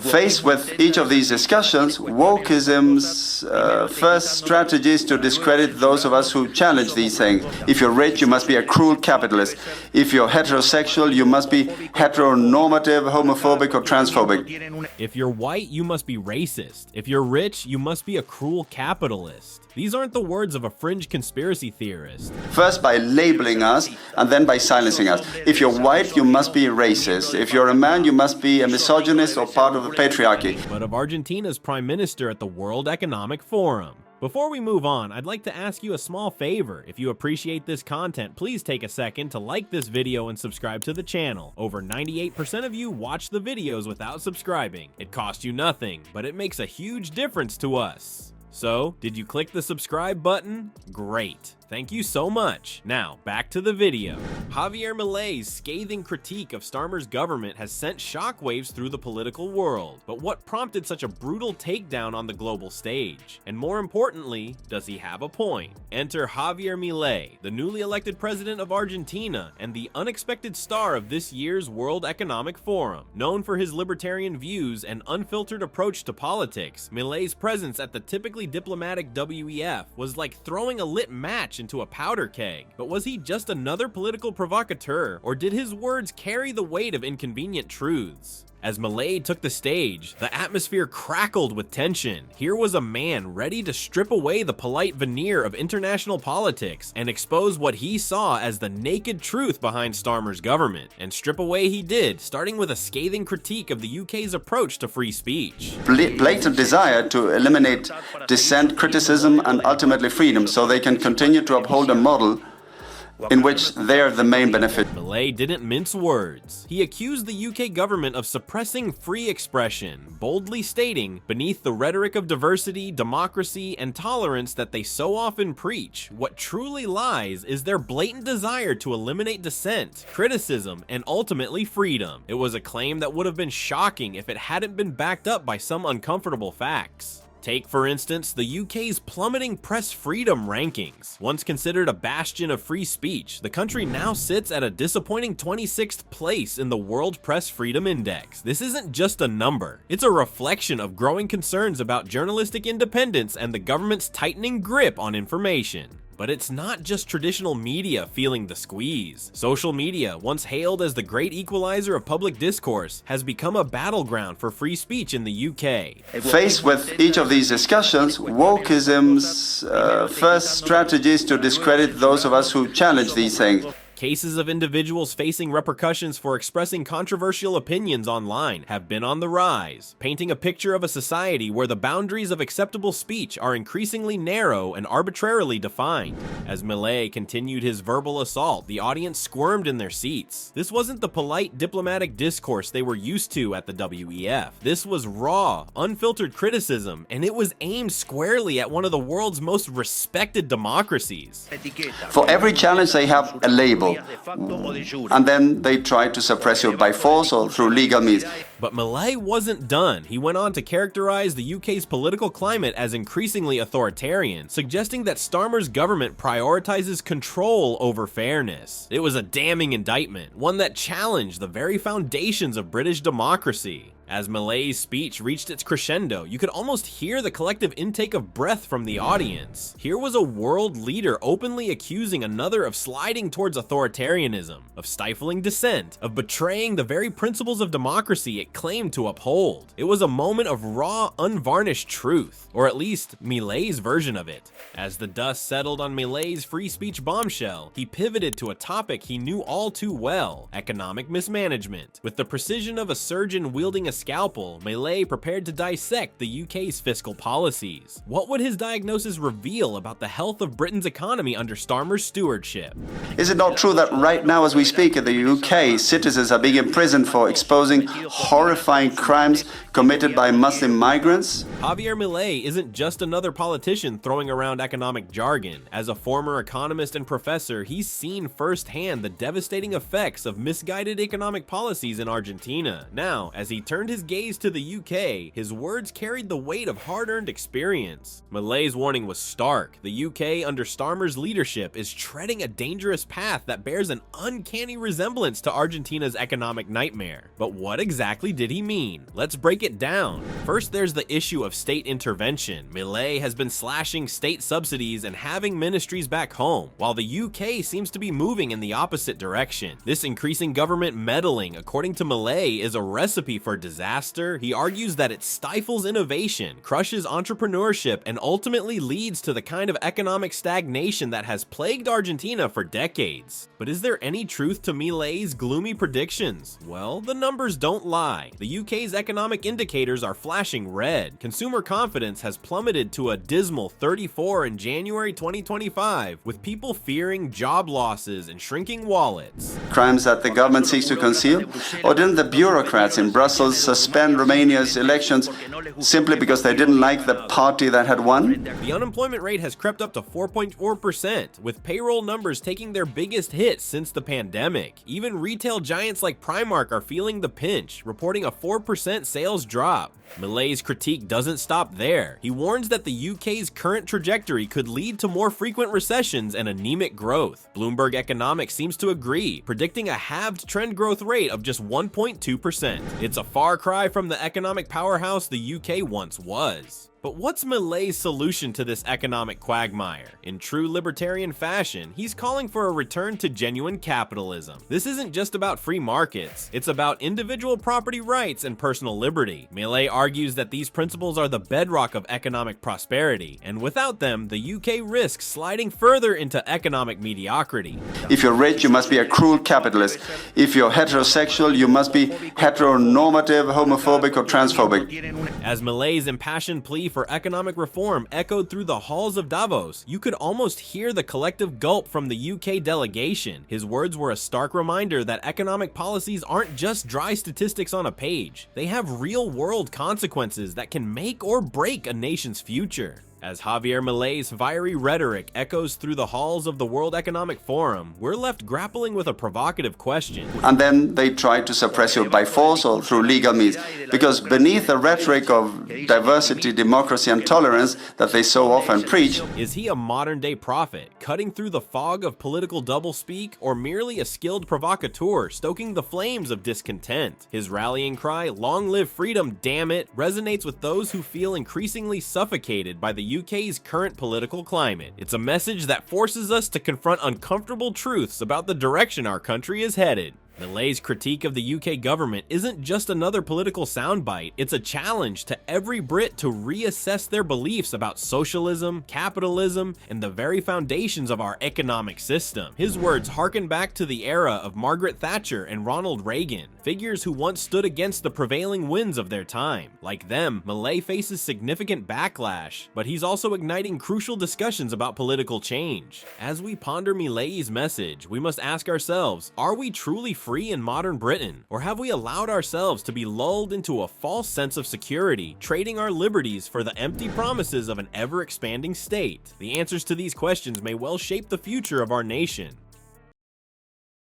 Faced with each of these discussions, wokeism's first strategy is to discredit those of us who challenge these things. If you're rich, you must be a cruel capitalist. If you're heterosexual, you must be heteronormative, homophobic, or transphobic. If you're white, you must be racist. If you're rich, you must be a cruel capitalist. These aren't the words of a fringe conspiracy theorist. First by labeling us, and then by silencing us. If you're white, you must be racist. If you're a man, you must be a misogynist or part of the patriarchy. But of Argentina's prime minister at the World Economic Forum. Before we move on, I'd like to ask you a small favor. If you appreciate this content, please take a second to like this video and subscribe to the channel. Over 98% of you watch the videos without subscribing. It costs you nothing, but it makes a huge difference to us. So, did you click the subscribe button? Great. Thank you so much. Now, back to the video. Javier Milei's scathing critique of Starmer's government has sent shockwaves through the political world. But what prompted such a brutal takedown on the global stage? And more importantly, does he have a point? Enter Javier Milei, the newly elected president of Argentina and the unexpected star of this year's World Economic Forum. Known for his libertarian views and unfiltered approach to politics, Milei's presence at the typically diplomatic WEF was like throwing a lit match into a powder keg. But was he just another political provocateur, or did his words carry the weight of inconvenient truths? As Milei took the stage, the atmosphere crackled with tension. Here was a man ready to strip away the polite veneer of international politics and expose what he saw as the naked truth behind Starmer's government. And strip away he did, starting with a scathing critique of the UK's approach to free speech. Blatant desire to eliminate dissent, criticism, and ultimately freedom, so they can continue to uphold a model in which they're the main beneficiary. Milei didn't mince words. He accused the UK government of suppressing free expression, boldly stating, beneath the rhetoric of diversity, democracy, and tolerance that they so often preach, what truly lies is their blatant desire to eliminate dissent, criticism, and ultimately freedom. It was a claim that would have been shocking if it hadn't been backed up by some uncomfortable facts. Take, for instance, the UK's plummeting press freedom rankings. Once considered a bastion of free speech, the country now sits at a disappointing 26th place in the World Press Freedom Index. This isn't just a number. It's a reflection of growing concerns about journalistic independence and the government's tightening grip on information. But it's not just traditional media feeling the squeeze. Social media, once hailed as the great equalizer of public discourse, has become a battleground for free speech in the UK. Faced with each of these discussions, wokeism's first strategy is to discredit those of us who challenge these things. Cases of individuals facing repercussions for expressing controversial opinions online have been on the rise, painting a picture of a society where the boundaries of acceptable speech are increasingly narrow and arbitrarily defined. As Milei continued his verbal assault, the audience squirmed in their seats. This wasn't the polite diplomatic discourse they were used to at the WEF. This was raw, unfiltered criticism, and it was aimed squarely at one of the world's most respected democracies. For every challenge, they have a label. And then they try to suppress you by force or through legal means. But Milei wasn't done. He went on to characterize the UK's political climate as increasingly authoritarian, suggesting that Starmer's government prioritizes control over fairness. It was a damning indictment, one that challenged the very foundations of British democracy. As Milei's speech reached its crescendo, you could almost hear the collective intake of breath from the audience. Here was a world leader openly accusing another of sliding towards authoritarianism, of stifling dissent, of betraying the very principles of democracy it claimed to uphold. It was a moment of raw, unvarnished truth, or at least Milei's version of it. As the dust settled on Milei's free speech bombshell, he pivoted to a topic he knew all too well: economic mismanagement. With the precision of a surgeon wielding a scalpel, Milei prepared to dissect the UK's fiscal policies. What would his diagnosis reveal about the health of Britain's economy under Starmer's stewardship? Is it not true that right now as we speak in the UK, citizens are being imprisoned for exposing horrifying crimes committed by Muslim migrants? Javier Milei isn't just another politician throwing around economic jargon. As a former economist and professor, he's seen firsthand the devastating effects of misguided economic policies in Argentina. Now, as he turns turned his gaze to the UK, his words carried the weight of hard-earned experience. Milei's warning was stark. The UK, under Starmer's leadership, is treading a dangerous path that bears an uncanny resemblance to Argentina's economic nightmare. But what exactly did he mean? Let's break it down. First, there's the issue of state intervention. Milei has been slashing state subsidies and having ministries back home, while the UK seems to be moving in the opposite direction. This increasing government meddling, according to Milei, is a recipe for disaster. He argues that it stifles innovation, crushes entrepreneurship, and ultimately leads to the kind of economic stagnation that has plagued Argentina for decades. But is there any truth to Milei's gloomy predictions? Well, the numbers don't lie. The UK's economic indicators are flashing red. Consumer confidence has plummeted to a dismal 34 in January 2025, with people fearing job losses and shrinking wallets. Crimes that the government seeks to conceal? Or didn't the bureaucrats in Brussels suspend Romania's elections simply because they didn't like the party that had won? The unemployment rate has crept up to 4.4%, with payroll numbers taking their biggest hit since the pandemic. Even retail giants like Primark are feeling the pinch, reporting a 4% sales drop. Milei's critique doesn't stop there. He warns that the UK's current trajectory could lead to more frequent recessions and anemic growth. Bloomberg Economics seems to agree, predicting a halved trend growth rate of just 1.2%. It's a far cry from the economic powerhouse the UK once was. But what's Milei's solution to this economic quagmire? In true libertarian fashion, he's calling for a return to genuine capitalism. This isn't just about free markets, it's about individual property rights and personal liberty. Milei argues that these principles are the bedrock of economic prosperity, and without them, the UK risks sliding further into economic mediocrity. If you're rich, you must be a cruel capitalist. If you're heterosexual, you must be heteronormative, homophobic, or transphobic. As Milei's impassioned plea for economic reform echoed through the halls of Davos, you could almost hear the collective gulp from the UK delegation. His words were a stark reminder that economic policies aren't just dry statistics on a page. They have real-world consequences that can make or break a nation's future. As Javier Milei's fiery rhetoric echoes through the halls of the World Economic Forum, we're left grappling with a provocative question. And then they try to suppress you by force or through legal means. Because beneath the rhetoric of diversity, democracy, and tolerance that they so often preach, is he a modern-day prophet, cutting through the fog of political doublespeak, or merely a skilled provocateur, stoking the flames of discontent? His rallying cry, "Long live freedom, damn it," resonates with those who feel increasingly suffocated by the UK's current political climate. It's a message that forces us to confront uncomfortable truths about the direction our country is headed. Milei's critique of the UK government isn't just another political soundbite, it's a challenge to every Brit to reassess their beliefs about socialism, capitalism, and the very foundations of our economic system. His words harken back to the era of Margaret Thatcher and Ronald Reagan, figures who once stood against the prevailing winds of their time. Like them, Milei faces significant backlash, but he's also igniting crucial discussions about political change. As we ponder Milei's message, we must ask ourselves, are we truly free in modern Britain? Or have we allowed ourselves to be lulled into a false sense of security, trading our liberties for the empty promises of an ever-expanding state? The answers to these questions may well shape the future of our nation.